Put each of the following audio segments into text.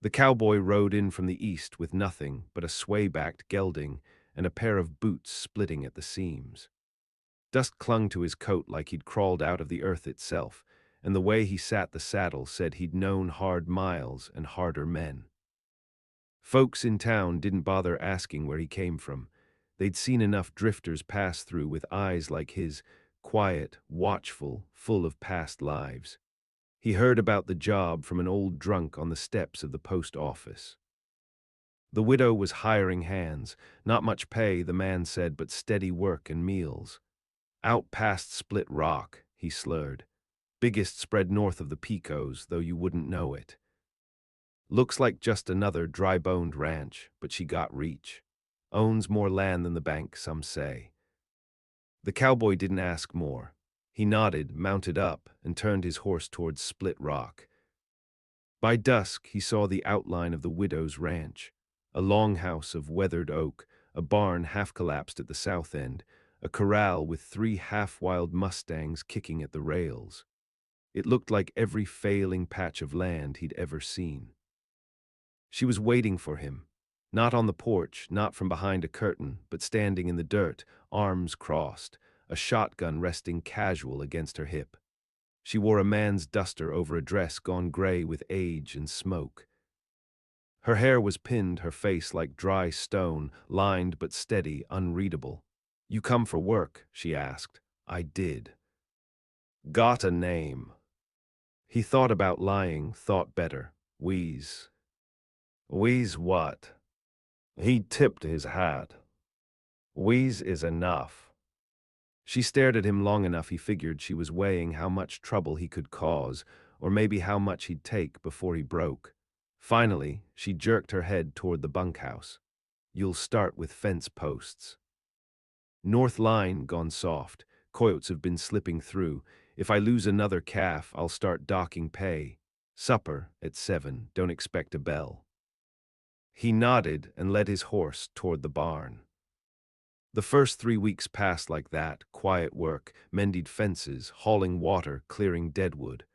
The cowboy rode in from the east with nothing but a sway-backed gelding and a pair of boots splitting at the seams. Dust clung to his coat like he'd crawled out of the earth itself, and the way he sat the saddle said he'd known hard miles and harder men. Folks in town didn't bother asking where he came from. They'd seen enough drifters pass through with eyes like his, quiet, watchful, full of past lives. He heard about the job from an old drunk on the steps of the post office. The widow was hiring hands, not much pay, the man said, but steady work and meals. Out past Split Rock, he slurred. Biggest spread north of the Pecos, though you wouldn't know it. Looks like just another dry-boned ranch, but she got reach. Owns more land than the bank, some say. The cowboy didn't ask more. He nodded, mounted up, and turned his horse towards Split Rock. By dusk, he saw the outline of the widow's ranch. A longhouse of weathered oak, a barn half-collapsed at the south end, a corral with 3 half-wild mustangs kicking at the rails. It looked like every failing patch of land he'd ever seen. She was waiting for him, not on the porch, not from behind a curtain, but standing in the dirt, arms crossed, a shotgun resting casual against her hip. She wore a man's duster over a dress gone gray with age and smoke. Her hair was pinned, her face like dry stone, lined but steady, unreadable. "You come for work?" she asked. "I did." "Got a name?" He thought about lying, thought better. "Wheeze." "Wheeze what?" He tipped his hat. "Wheeze is enough." She stared at him long enough he figured she was weighing how much trouble he could cause, or maybe how much he'd take before he broke. Finally, she jerked her head toward the bunkhouse. "You'll start with fence posts." "North line gone soft. Coyotes have been slipping through. If I lose another calf, I'll start docking pay. Supper at 7. Don't expect a bell." He nodded and led his horse toward the barn. The first 3 weeks passed like that, quiet work, mending fences, hauling water, clearing deadwood.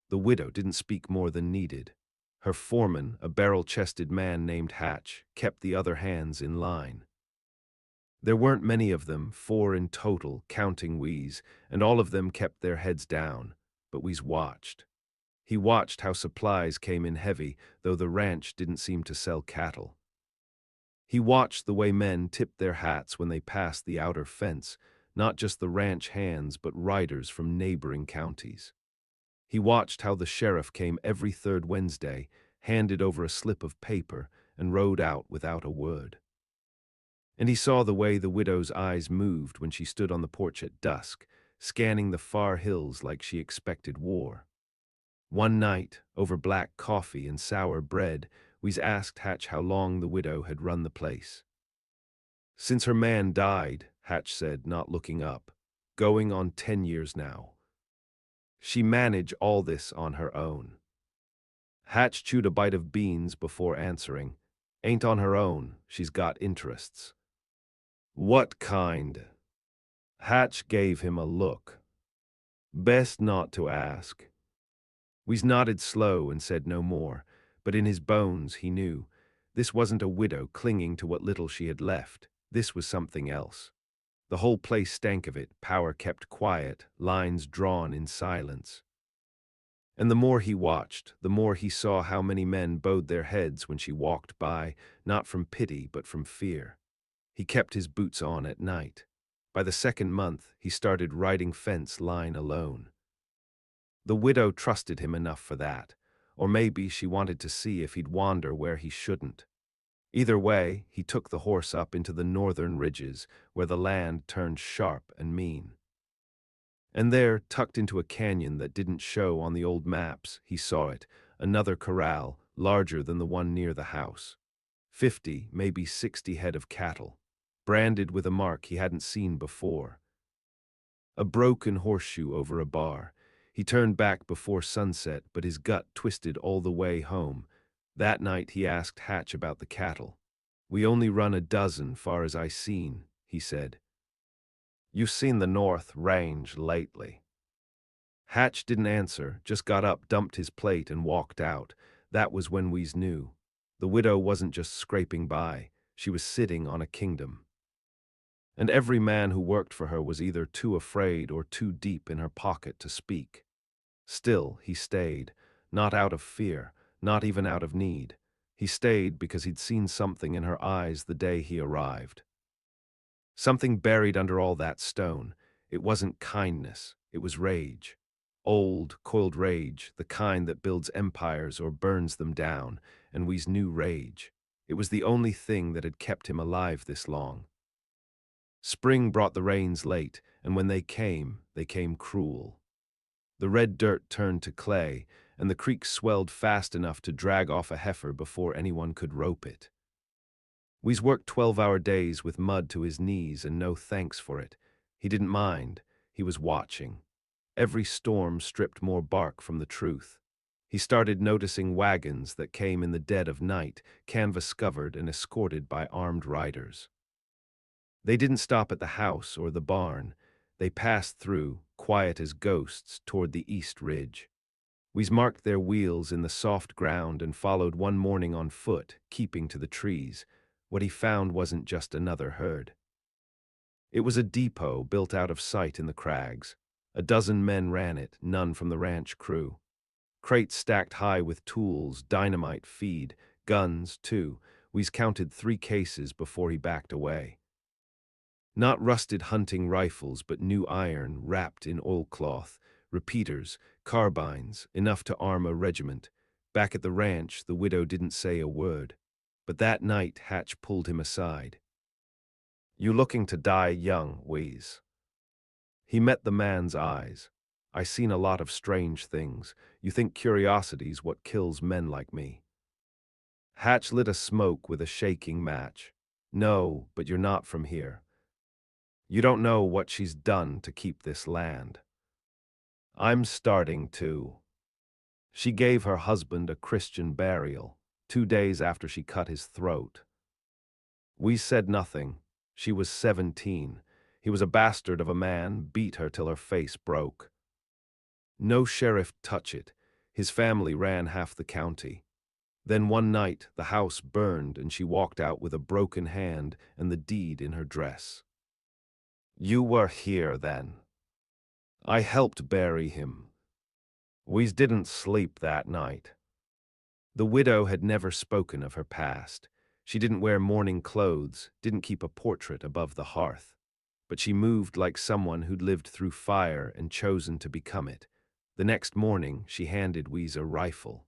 The widow didn't speak more than needed. Her foreman, a barrel-chested man named Hatch, kept the other hands in line. There weren't many of them, 4 in total, counting Wheeze, and all of them kept their heads down, but Wheeze watched. He watched how supplies came in heavy, though the ranch didn't seem to sell cattle. He watched the way men tipped their hats when they passed the outer fence, not just the ranch hands but riders from neighboring counties. He watched how the sheriff came every third Wednesday, handed over a slip of paper, and rode out without a word. And he saw the way the widow's eyes moved when she stood on the porch at dusk, scanning the far hills like she expected war. One night, over black coffee and sour bread, we asked Hatch how long the widow had run the place. "Since her man died," Hatch said, not looking up. "Going on 10 years now. She managed all this on her own." Hatch chewed a bite of beans before answering. "Ain't on her own, she's got interests." "What kind?" Hatch gave him a look. "Best not to ask." Weez nodded slow and said no more, but in his bones he knew. This wasn't a widow clinging to what little she had left. This was something else. The whole place stank of it, power kept quiet, lines drawn in silence. And the more he watched, the more he saw how many men bowed their heads when she walked by, not from pity but from fear. He kept his boots on at night. By the second month, he started riding fence line alone. The widow trusted him enough for that, or maybe she wanted to see if he'd wander where he shouldn't. Either way, he took the horse up into the northern ridges, where the land turned sharp and mean. And there, tucked into a canyon that didn't show on the old maps, he saw it, another corral, larger than the one near the house. 50, maybe 60 head of cattle, branded with a mark he hadn't seen before. A broken horseshoe over a bar. He turned back before sunset, but his gut twisted all the way home. That night he asked Hatch about the cattle. "We only run a dozen, far as I seen," he said. "You seen the North Range lately?" Hatch didn't answer, just got up, dumped his plate, and walked out. That was when Weez knew. The widow wasn't just scraping by, she was sitting on a kingdom. And every man who worked for her was either too afraid or too deep in her pocket to speak. Still, he stayed, not out of fear, not even out of need. He stayed because he'd seen something in her eyes the day he arrived. Something buried under all that stone. It wasn't kindness, it was rage. Old, coiled rage, the kind that builds empires or burns them down, and We's knew rage. It was the only thing that had kept him alive this long. Spring brought the rains late, and when they came cruel. The red dirt turned to clay, and the creek swelled fast enough to drag off a heifer before anyone could rope it. We's worked 12-hour days with mud to his knees and no thanks for it. He didn't mind. He was watching. Every storm stripped more bark from the truth. He started noticing wagons that came in the dead of night, canvas-covered and escorted by armed riders. They didn't stop at the house or the barn. They passed through, quiet as ghosts, toward the east ridge. We marked their wheels in the soft ground and followed one morning on foot, keeping to the trees. What he found wasn't just another herd. It was a depot built out of sight in the crags. A dozen men ran it, none from the ranch crew. Crates stacked high with tools, dynamite, feed, guns, too. We's counted 3 cases before he backed away. Not rusted hunting rifles, but new iron wrapped in oilcloth, repeaters, carbines, enough to arm a regiment. Back at the ranch, the widow didn't say a word. But that night, Hatch pulled him aside. "You looking to die young, Weez?" He met the man's eyes. "I seen a lot of strange things. You think curiosity's what kills men like me?" Hatch lit a smoke with a shaking match. "No, but you're not from here. You don't know what she's done to keep this land." "I'm starting to." She gave her husband a Christian burial, 2 days after she cut his throat. We said nothing. She was 17. He was a bastard of a man, beat her till her face broke. No sheriff touch it. His family ran half the county. Then one night, the house burned and she walked out with a broken hand and the deed in her dress. "You were here then." "I helped bury him. We didn't sleep that night." The widow had never spoken of her past. She didn't wear mourning clothes, didn't keep a portrait above the hearth. But she moved like someone who'd lived through fire and chosen to become it. The next morning, she handed Weez a rifle.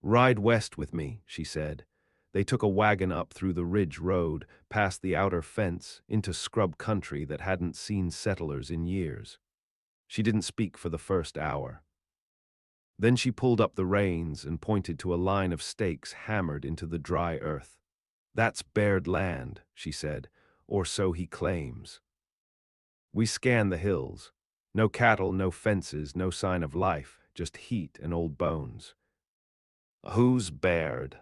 "Ride west with me," she said. They took a wagon up through the ridge road, past the outer fence, into scrub country that hadn't seen settlers in years. She didn't speak for the first hour. Then she pulled up the reins and pointed to a line of stakes hammered into the dry earth. "That's bared land," she said, "or so he claims." We scanned the hills. No cattle, no fences, no sign of life, just heat and old bones. "Who's bared?"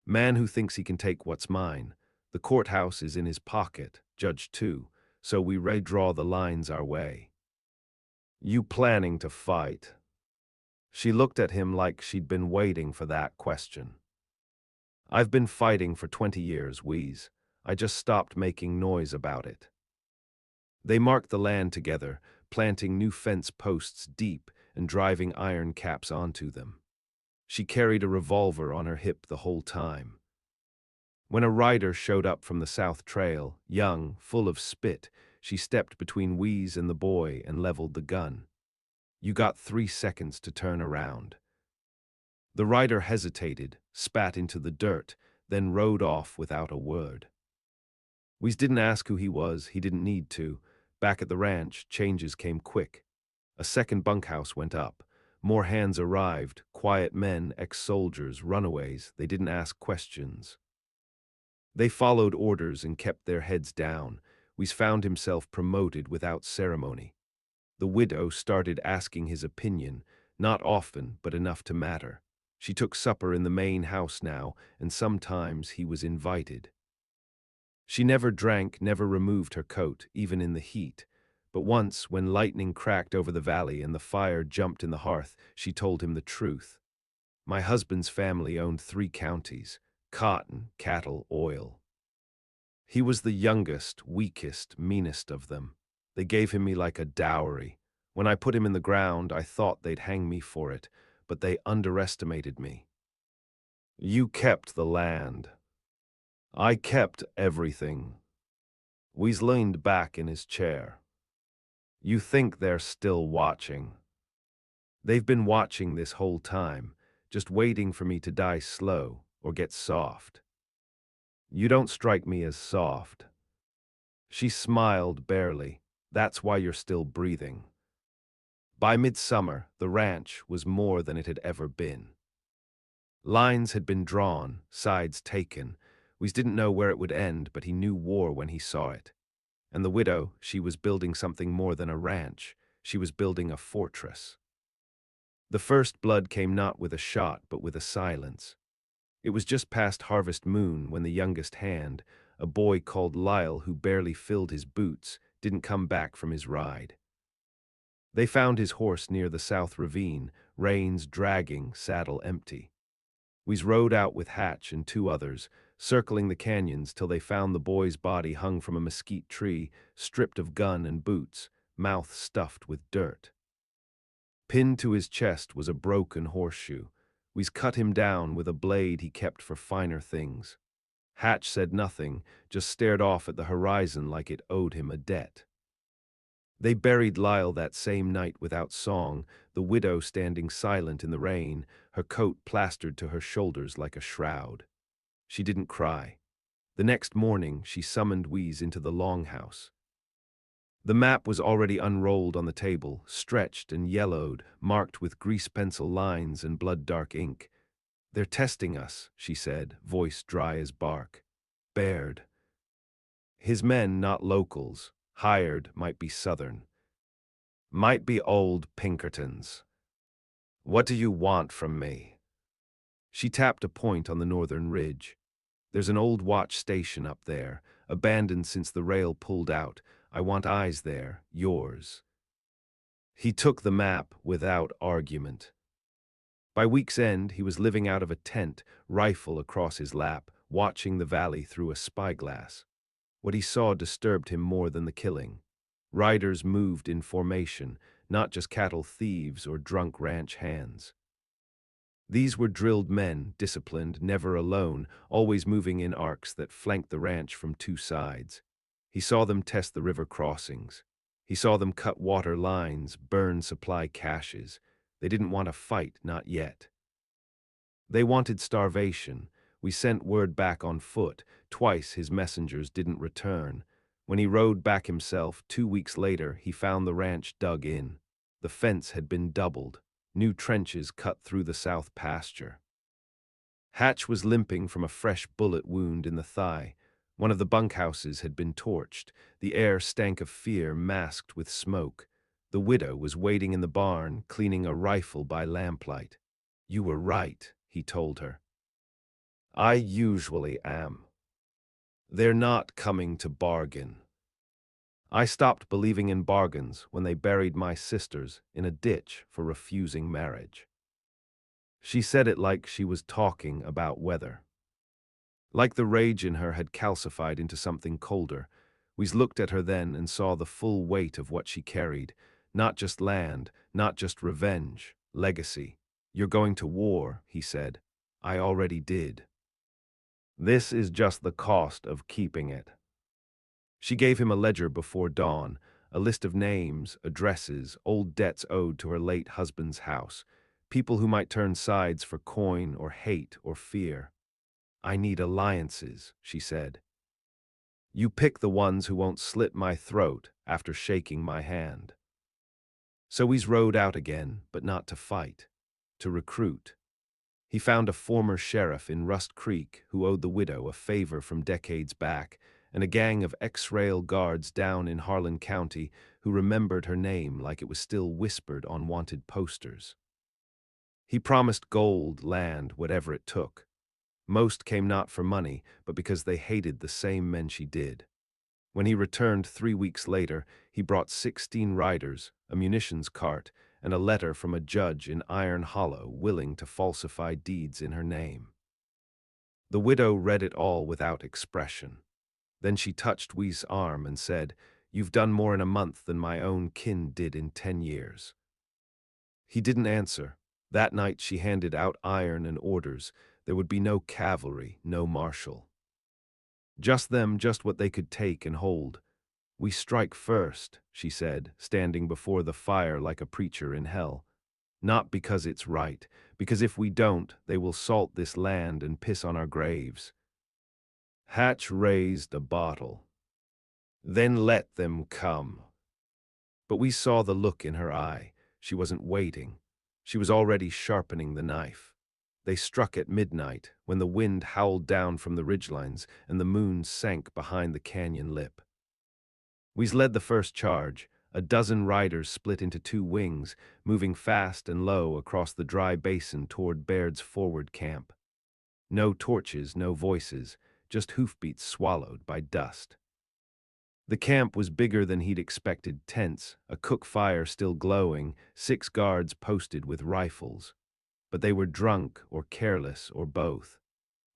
"Man who thinks he can take what's mine. The courthouse is in his pocket, judge too, so we redraw the lines our way." "You planning to fight?" She looked at him like she'd been waiting for that question. "I've been fighting for 20 years, Weez. I just stopped making noise about it." They marked the land together, planting new fence posts deep and driving iron caps onto them. She carried a revolver on her hip the whole time. When a rider showed up from the South Trail, young, full of spit, she stepped between Weez and the boy and leveled the gun. "You got 3 seconds to turn around." The rider hesitated, spat into the dirt, then rode off without a word. Weez didn't ask who he was, he didn't need to. Back at the ranch, changes came quick. A second bunkhouse went up. More hands arrived, quiet men, ex-soldiers, runaways. They didn't ask questions. They followed orders and kept their heads down. Weez found himself promoted without ceremony. The widow started asking his opinion, not often, but enough to matter. She took supper in the main house now, and sometimes he was invited. She never drank, never removed her coat, even in the heat. But once, when lightning cracked over the valley and the fire jumped in the hearth, she told him the truth. My husband's family owned 3 counties: cotton, cattle, oil. He was the youngest, weakest, meanest of them. They gave him me like a dowry. When I put him in the ground, I thought they'd hang me for it, but they underestimated me. You kept the land. I kept everything. We's leaned back in his chair. You think they're still watching. They've been watching this whole time, just waiting for me to die slow or get soft. You don't strike me as soft. She smiled barely. That's why you're still breathing. By midsummer, the ranch was more than it had ever been. Lines had been drawn, sides taken. We didn't know where it would end, but he knew war when he saw it. And the widow, she was building something more than a ranch. She was building a fortress. The first blood came not with a shot, but with a silence. It was just past harvest moon when the youngest hand, a boy called Lyle who barely filled his boots, didn't come back from his ride. They found his horse near the south ravine, reins dragging, saddle empty. We rode out with Hatch and 2 others, circling the canyons till they found the boy's body hung from a mesquite tree, stripped of gun and boots, mouth stuffed with dirt. Pinned to his chest was a broken horseshoe. We cut him down with a blade he kept for finer things. Hatch said nothing, just stared off at the horizon like it owed him a debt. They buried Lyle that same night without song, the widow standing silent in the rain, her coat plastered to her shoulders like a shroud. She didn't cry. The next morning, she summoned Wheeze into the longhouse. The map was already unrolled on the table, stretched and yellowed, marked with grease pencil lines and blood-dark ink. They're testing us, she said, voice dry as bark. Baird. His men, not locals. Hired, might be Southern. Might be old Pinkertons. What do you want from me? She tapped a point on the northern ridge. There's an old watch station up there, abandoned since the rail pulled out. I want eyes there, yours. He took the map without argument. By week's end, he was living out of a tent, rifle across his lap, watching the valley through a spyglass. What he saw disturbed him more than the killing. Riders moved in formation, not just cattle thieves or drunk ranch hands. These were drilled men, disciplined, never alone, always moving in arcs that flanked the ranch from 2 sides. He saw them test the river crossings. He saw them cut water lines, burn supply caches. They didn't want to fight, not yet. They wanted starvation. We sent word back on foot. Twice his messengers didn't return. When he rode back himself, 2 weeks later, he found the ranch dug in. The fence had been doubled. New trenches cut through the south pasture. Hatch was limping from a fresh bullet wound in the thigh. One of the bunkhouses had been torched. The air stank of fear masked with smoke. The widow was waiting in the barn, cleaning a rifle by lamplight. You were right, he told her. I usually am. They're not coming to bargain. I stopped believing in bargains when they buried my sisters in a ditch for refusing marriage. She said it like she was talking about weather. Like the rage in her had calcified into something colder. We looked at her then and saw the full weight of what she carried. Not just land, not just revenge, legacy. You're going to war, he said. I already did. This is just the cost of keeping it. She gave him a ledger before dawn, a list of names, addresses, old debts owed to her late husband's house, people who might turn sides for coin or hate or fear. I need alliances, she said. You pick the ones who won't slit my throat after shaking my hand. So he's rode out again, but not to fight, to recruit. He found a former sheriff in Rust Creek who owed the widow a favor from decades back, and a gang of ex-rail guards down in Harlan County who remembered her name like it was still whispered on wanted posters. He promised gold, land, whatever it took. Most came not for money, but because they hated the same men she did. When he returned 3 weeks later, he brought 16 riders, a munitions cart, and a letter from a judge in Iron Hollow willing to falsify deeds in her name. The widow read it all without expression. Then she touched Wee's arm and said, "You've done more in a month than my own kin did in 10 years." He didn't answer. That night she handed out iron and orders. There would be no cavalry, no marshal. Just them, just what they could take and hold. "We strike first," she said, standing before the fire like a preacher in hell. "Not because it's right, because if we don't, they will salt this land and piss on our graves." Hatch raised a bottle. "Then let them come." But we saw the look in her eye. She wasn't waiting. She was already sharpening the knife. They struck at midnight, when the wind howled down from the ridgelines and the moon sank behind the canyon lip. We led the first charge. A dozen riders split into two wings, moving fast and low across the dry basin toward Baird's forward camp. No torches, no voices, just hoofbeats swallowed by dust. The camp was bigger than he'd expected, tents, a cook fire still glowing, 6 guards posted with rifles. But they were drunk or careless or both.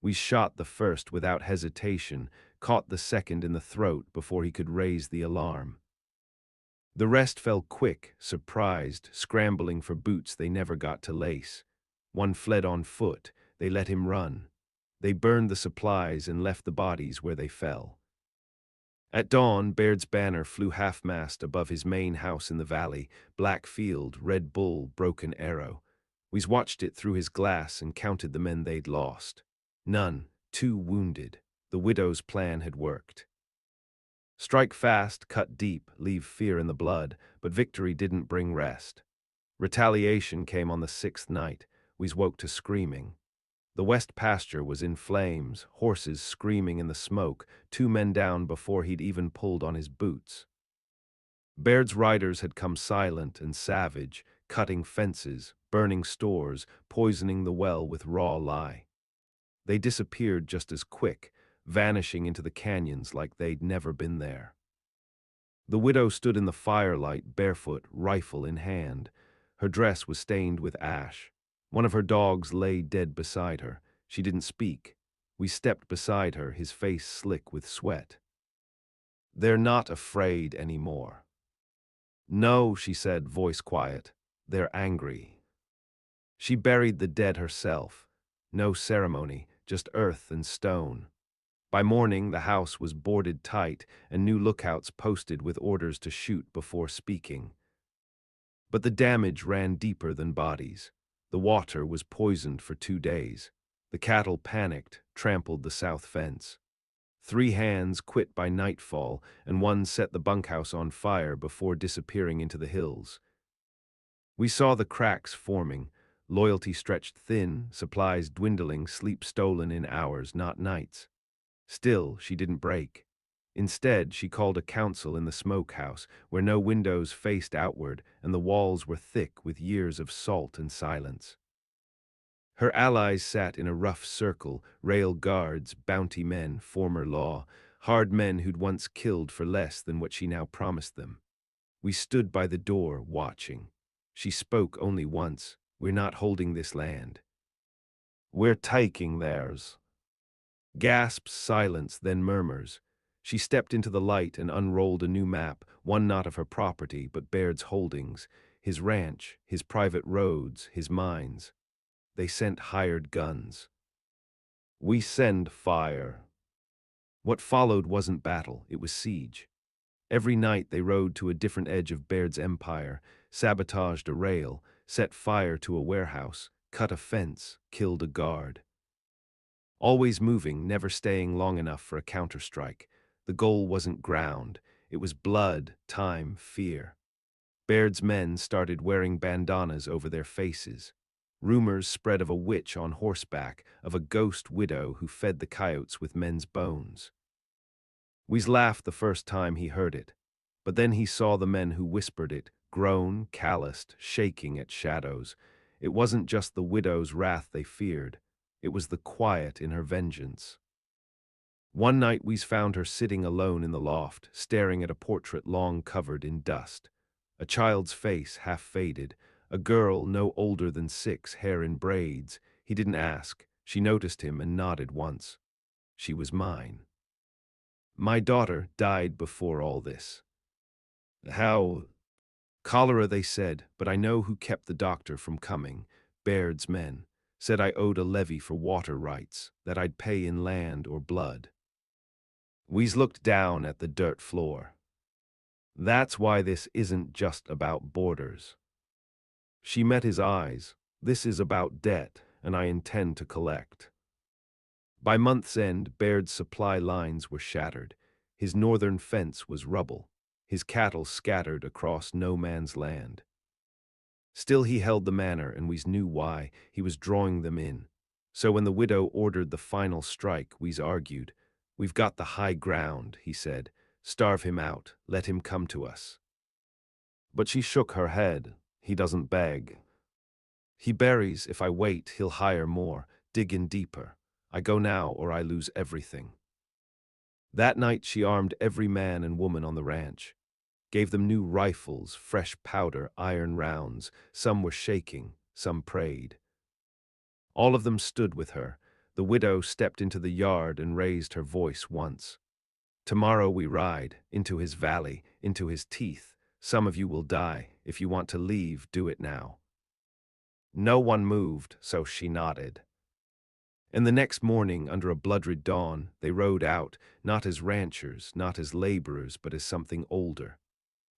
We shot the first without hesitation, caught the second in the throat before he could raise the alarm. The rest fell quick, surprised, scrambling for boots they never got to lace. One fled on foot. They let him run. They burned the supplies and left the bodies where they fell. At dawn, Baird's banner flew half-mast above his main house in the valley, black field, red bull, broken arrow. We watched it through his glass and counted the men they'd lost. None, 2 wounded. The widow's plan had worked. Strike fast, cut deep, leave fear in the blood, but victory didn't bring rest. Retaliation came on the 6th night. We woke to screaming. The west pasture was in flames, horses screaming in the smoke, 2 men down before he'd even pulled on his boots. Baird's riders had come silent and savage, cutting fences, burning stores, poisoning the well with raw lye. They disappeared just as quick, vanishing into the canyons like they'd never been there. The widow stood in the firelight, barefoot, rifle in hand. Her dress was stained with ash. One of her dogs lay dead beside her. She didn't speak. We stepped beside her, his face slick with sweat. "They're not afraid anymore." "No," she said, voice quiet. "They're angry." She buried the dead herself. No ceremony, just earth and stone. By morning, the house was boarded tight and new lookouts posted with orders to shoot before speaking. But the damage ran deeper than bodies. The water was poisoned for 2 days. The cattle panicked, trampled the south fence. 3 hands quit by nightfall, and one set the bunkhouse on fire before disappearing into the hills. We saw the cracks forming, loyalty stretched thin, supplies dwindling, sleep stolen in hours, not nights. Still, she didn't break. Instead, she called a council in the smokehouse, where no windows faced outward and the walls were thick with years of salt and silence. Her allies sat in a rough circle, rail guards, bounty men, former law, hard men who'd once killed for less than what she now promised them. We stood by the door, watching. She spoke only once. "We're not holding this land. We're taking theirs." Gasps, silence, then murmurs. She stepped into the light and unrolled a new map, one not of her property, but Baird's holdings, his ranch, his private roads, his mines. They sent hired guns. "We send fire." What followed wasn't battle, it was siege. Every night they rode to a different edge of Baird's empire, sabotaged a rail, set fire to a warehouse, cut a fence, killed a guard. Always moving, never staying long enough for a counterstrike. The goal wasn't ground. It was blood, time, fear. Baird's men started wearing bandanas over their faces. Rumors spread of a witch on horseback, of a ghost widow who fed the coyotes with men's bones. Weez laughed the first time he heard it, but then he saw the men who whispered it, grown, calloused, shaking at shadows. It wasn't just the widow's wrath they feared. It was the quiet in her vengeance. One night Weez found her sitting alone in the loft, staring at a portrait long covered in dust. A child's face, half faded, A girl no older than 6, hair in braids. He didn't ask. She noticed him and nodded once. She was mine. My daughter died before all this. How? Cholera, they said, but I know who kept the doctor from coming. Baird's men. Said I owed a levy for water rights, that I'd pay in land or blood. We's looked down at the dirt floor. That's why this isn't just about borders. She met his eyes. This is about debt, and I intend to collect. By month's end, Baird's supply lines were shattered. His northern fence was rubble. His cattle scattered across no man's land. Still he held the manor, and we knew why. He was drawing them in. So when the widow ordered the final strike, we argued. We've got the high ground, he said. Starve him out. Let him come to us. But she shook her head. He doesn't beg. He buries. If I wait, he'll hire more, dig in deeper. I go now or I lose everything. That night she armed every man and woman on the ranch. Gave them new rifles, fresh powder, iron rounds. Some were shaking, some prayed. All of them stood with her. The widow stepped into the yard and raised her voice once. Tomorrow we ride, into his valley, into his teeth. Some of you will die. If you want to leave, do it now. No one moved, so she nodded. And the next morning, under a blood-red dawn, they rode out, not as ranchers, not as laborers, but as something older,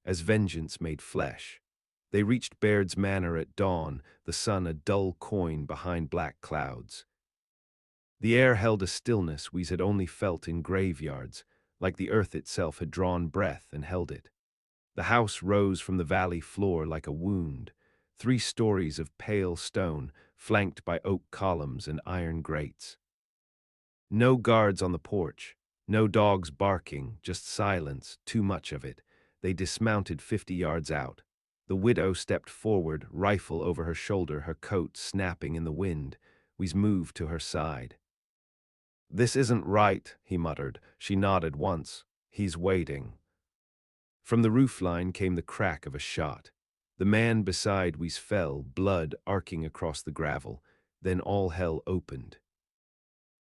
as vengeance made flesh. They reached Baird's manor at dawn, the sun a dull coin behind black clouds. The air held a stillness we had only felt in graveyards, like the earth itself had drawn breath and held it. The house rose from the valley floor like a wound, 3 stories of pale stone, flanked by oak columns and iron grates. No guards on the porch, no dogs barking, just silence, too much of it. They dismounted 50 yards out. The widow stepped forward, rifle over her shoulder, her coat snapping in the wind. We moved to her side. This isn't right, he muttered. She nodded once. He's waiting. From the roofline came the crack of a shot. The man beside Wees fell, blood arcing across the gravel. Then all hell opened.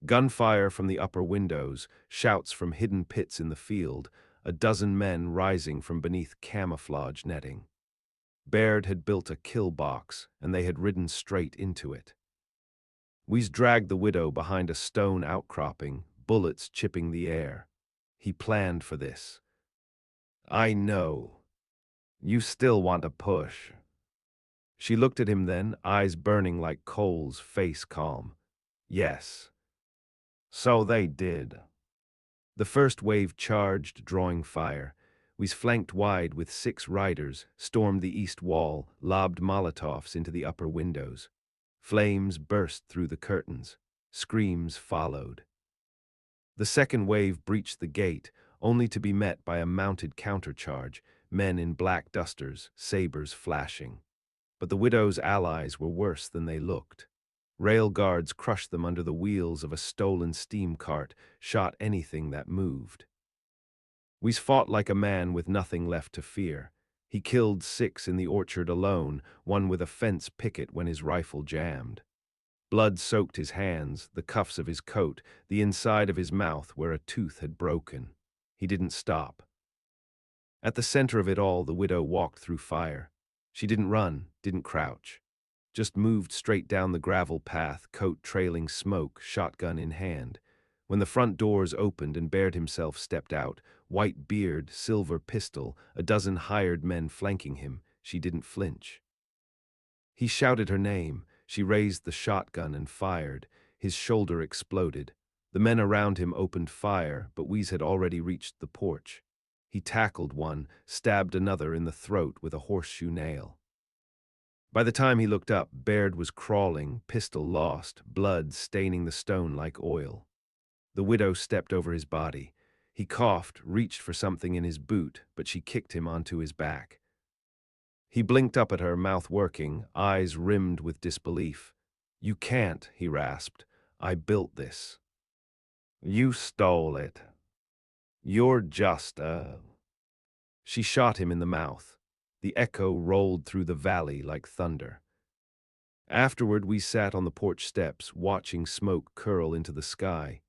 Gunfire from the upper windows, shouts from hidden pits in the field, a dozen men rising from beneath camouflage netting. Baird had built a kill box, and they had ridden straight into it. Wees dragged the widow behind a stone outcropping, bullets chipping the air. He planned for this. I know. You still want to push. She looked at him then, eyes burning like coals, face calm. Yes. So they did. The first wave charged, drawing fire. We flanked wide with 6 riders, stormed the east wall, lobbed Molotovs into the upper windows. Flames burst through the curtains. Screams followed. The second wave breached the gate, only to be met by a mounted countercharge, men in black dusters, sabers flashing. But the widow's allies were worse than they looked. Rail guards crushed them under the wheels of a stolen steam cart, shot anything that moved. We fought like a man with nothing left to fear. He killed 6 in the orchard alone, one with a fence picket when his rifle jammed. Blood soaked his hands, the cuffs of his coat, the inside of his mouth where a tooth had broken. He didn't stop. At the center of it all, the widow walked through fire. She didn't run, didn't crouch. Just moved straight down the gravel path, coat trailing smoke, shotgun in hand. When the front doors opened and Baird himself stepped out, white beard, silver pistol, a dozen hired men flanking him, she didn't flinch. He shouted her name. She raised the shotgun and fired. His shoulder exploded. The men around him opened fire, but Wees had already reached the porch. He tackled one, stabbed another in the throat with a horseshoe nail. By the time he looked up, Baird was crawling, pistol lost, blood staining the stone like oil. The widow stepped over his body. He coughed, reached for something in his boot, but she kicked him onto his back. He blinked up at her, mouth working, eyes rimmed with disbelief. You can't, he rasped. I built this. You stole it. You're just a... She shot him in the mouth. The echo rolled through the valley like thunder. Afterward, we sat on the porch steps, watching smoke curl into the sky.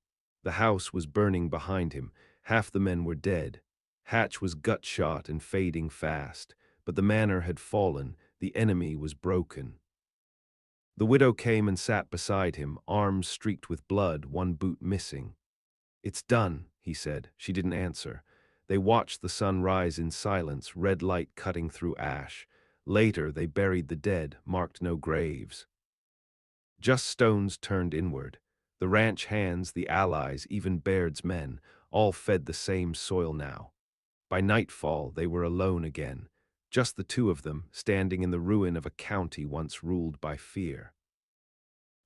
The house was burning behind him. Half the men were dead. Hatch was gut-shot and fading fast, but the manor had fallen. The enemy was broken. The widow came and sat beside him, arms streaked with blood, one boot missing. "It's done," he said. She didn't answer. They watched the sun rise in silence, red light cutting through ash. Later, they buried the dead, marked no graves. Just stones turned inward. The ranch hands, the allies, even Baird's men, all fed the same soil now. By nightfall, they were alone again, just the two of them, standing in the ruin of a county once ruled by fear.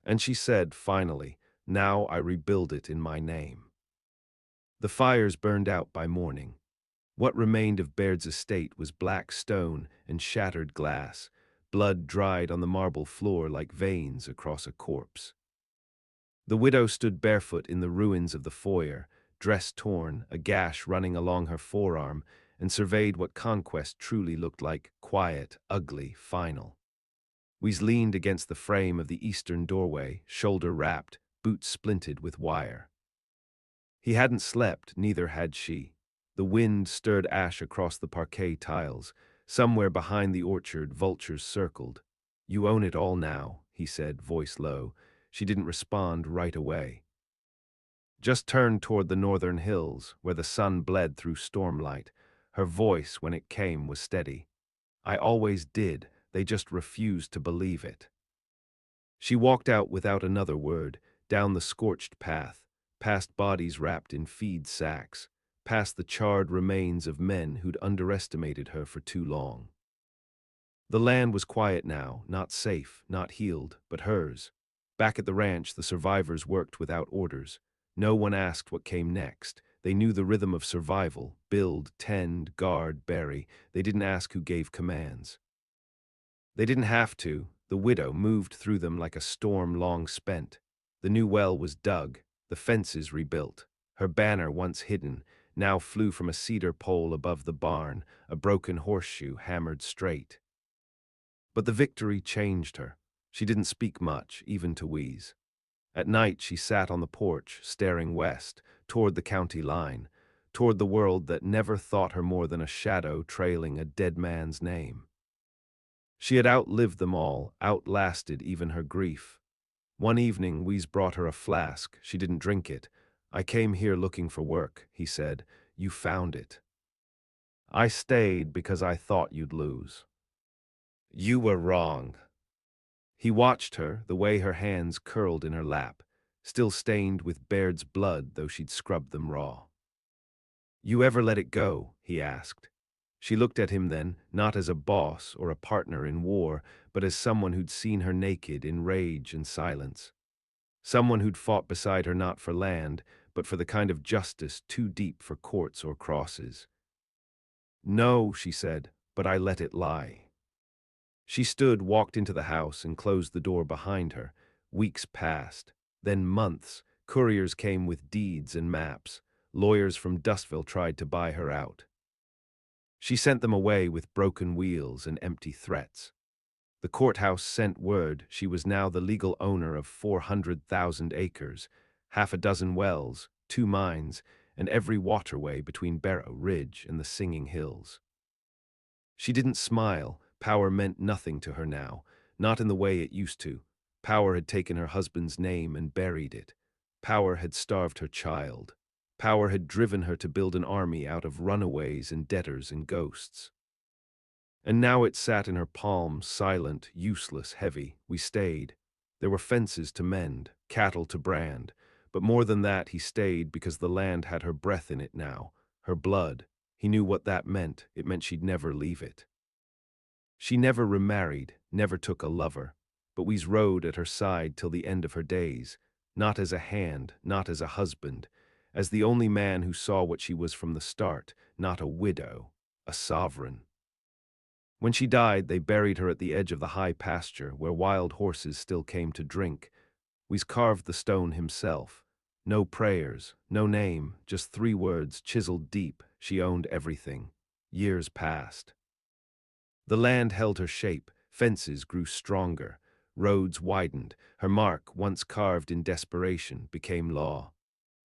And she said, finally, "Now I rebuild it in my name." The fires burned out by morning. What remained of Baird's estate was black stone and shattered glass, blood dried on the marble floor like veins across a corpse. The widow stood barefoot in the ruins of the foyer, dress torn, a gash running along her forearm, and surveyed what conquest truly looked like: quiet, ugly, final. We leaned against the frame of the eastern doorway, shoulder wrapped, boots splinted with wire. He hadn't slept, neither had she. The wind stirred ash across the parquet tiles. Somewhere behind the orchard, vultures circled. "You own it all now," he said, voice low. She didn't respond right away. Just turned toward the northern hills, where the sun bled through stormlight. Her voice, when it came, was steady. "I always did. They just refused to believe it." She walked out without another word, down the scorched path, past bodies wrapped in feed sacks, past the charred remains of men who'd underestimated her for too long. The land was quiet now, not safe, not healed, but hers. Back at the ranch, the survivors worked without orders. No one asked what came next. They knew the rhythm of survival: build, tend, guard, bury. They didn't ask who gave commands. They didn't have to. The widow moved through them like a storm long spent. The new well was dug, the fences rebuilt. Her banner, once hidden, now flew from a cedar pole above the barn, a broken horseshoe hammered straight. But the victory changed her. She didn't speak much, even to Wheeze. At night she sat on the porch, staring west, toward the county line, toward the world that never thought her more than a shadow trailing a dead man's name. She had outlived them all, outlasted even her grief. One evening, Wheeze brought her a flask. She didn't drink it. "I came here looking for work," he said. "You found it. I stayed because I thought you'd lose. You were wrong." He watched her, the way her hands curled in her lap, still stained with Baird's blood, though she'd scrubbed them raw. "You ever let it go?" he asked. She looked at him then, not as a boss or a partner in war, but as someone who'd seen her naked in rage and silence. Someone who'd fought beside her not for land, but for the kind of justice too deep for courts or crosses. "No," she said, "but I let it lie." She stood, walked into the house, and closed the door behind her. Weeks passed, then months. Couriers came with deeds and maps. Lawyers from Dustville tried to buy her out. She sent them away with broken wheels and empty threats. The courthouse sent word she was now the legal owner of 400,000 acres, half a dozen wells, 2 mines, and every waterway between Barrow Ridge and the Singing Hills. She didn't smile. Power meant nothing to her now, not in the way it used to. Power had taken her husband's name and buried it. Power had starved her child. Power had driven her to build an army out of runaways and debtors and ghosts. And now it sat in her palm, silent, useless, heavy. We stayed. There were fences to mend, cattle to brand. But more than that, he stayed because the land had her breath in it now, her blood. He knew what that meant. It meant she'd never leave it. She never remarried, never took a lover, but we rode at her side till the end of her days, not as a hand, not as a husband, as the only man who saw what she was from the start, not a widow, a sovereign. When she died, they buried her at the edge of the high pasture, where wild horses still came to drink. We's carved the stone himself. No prayers, no name, just 3 words chiseled deep: she owned everything. Years passed. The land held her shape, fences grew stronger, roads widened, her mark, once carved in desperation, became law.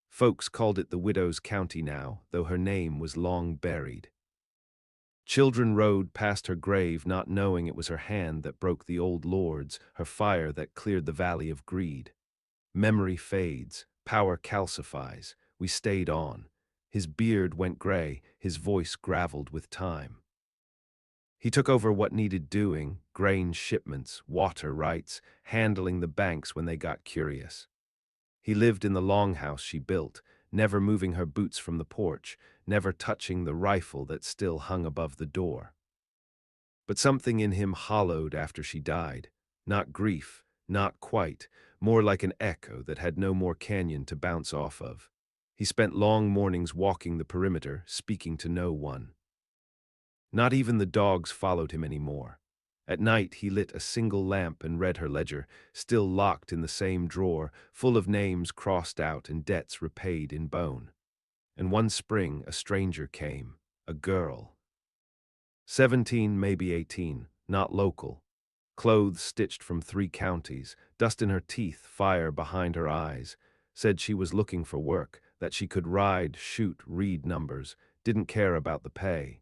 Folks called it the widow's county now, though her name was long buried. Children rode past her grave, not knowing it was her hand that broke the old lords, her fire that cleared the valley of greed. Memory fades, power calcifies. We stayed on. His beard went gray, his voice graveled with time. He took over what needed doing: grain shipments, water rights, handling the banks when they got curious. He lived in the longhouse she built, never moving her boots from the porch, never touching the rifle that still hung above the door. But something in him hollowed after she died. Not grief, not quite, more like an echo that had no more canyon to bounce off of. He spent long mornings walking the perimeter, speaking to no one. Not even the dogs followed him anymore. At night he lit a single lamp and read her ledger, still locked in the same drawer, full of names crossed out and debts repaid in bone. And one spring a stranger came, a girl. 17, maybe 18, not local. Clothes stitched from 3 counties, dust in her teeth, fire behind her eyes. Said she was looking for work, that she could ride, shoot, read numbers, didn't care about the pay.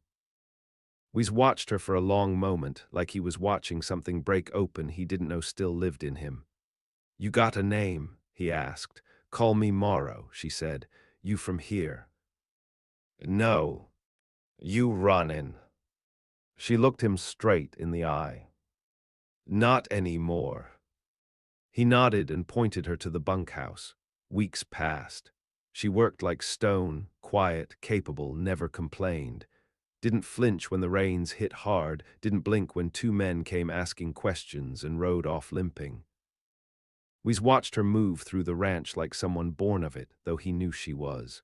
We watched her for a long moment, like he was watching something break open he didn't know still lived in him. "You got a name?" he asked. "Call me Marrow," she said. "You from here?" "No. You runnin'." She looked him straight in the eye. "Not anymore." He nodded and pointed her to the bunkhouse. Weeks passed. She worked like stone, quiet, capable, never complained. Didn't flinch when the rains hit hard, didn't blink when 2 men came asking questions and rode off limping. We watched her move through the ranch like someone born of it, though he knew she was.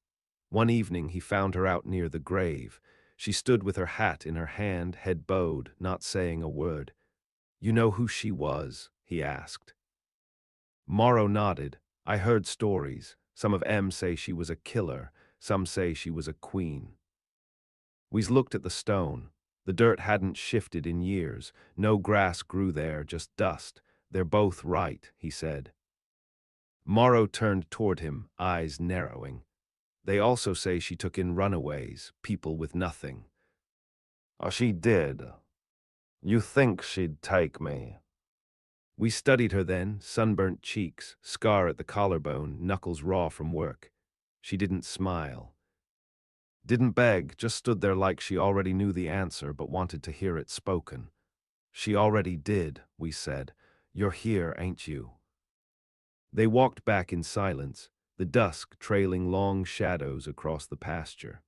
One evening he found her out near the grave. She stood with her hat in her hand, head bowed, not saying a word. "You know who she was?" he asked. Morrow nodded. "I heard stories. Some of 'em say she was a killer, some say she was a queen." We looked at the stone. The dirt hadn't shifted in years. No grass grew there, just dust. "They're both right," he said. Morrow turned toward him, eyes narrowing. "They also say she took in runaways, people with nothing." "Oh, she did. You think she'd take me?" We studied her then, sunburnt cheeks, scar at the collarbone, knuckles raw from work. She didn't smile. Didn't beg, just stood there like she already knew the answer but wanted to hear it spoken. "She already did," we said. "You're here, ain't you?" They walked back in silence, the dusk trailing long shadows across the pasture.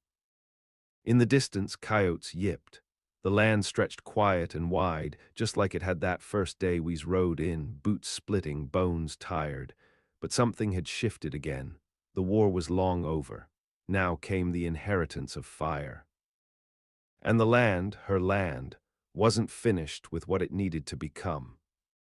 In the distance, coyotes yipped. The land stretched quiet and wide, just like it had that first day we rode in, boots splitting, bones tired. But something had shifted again. The war was long over. Now came the inheritance of fire. And the land, her land, wasn't finished with what it needed to become.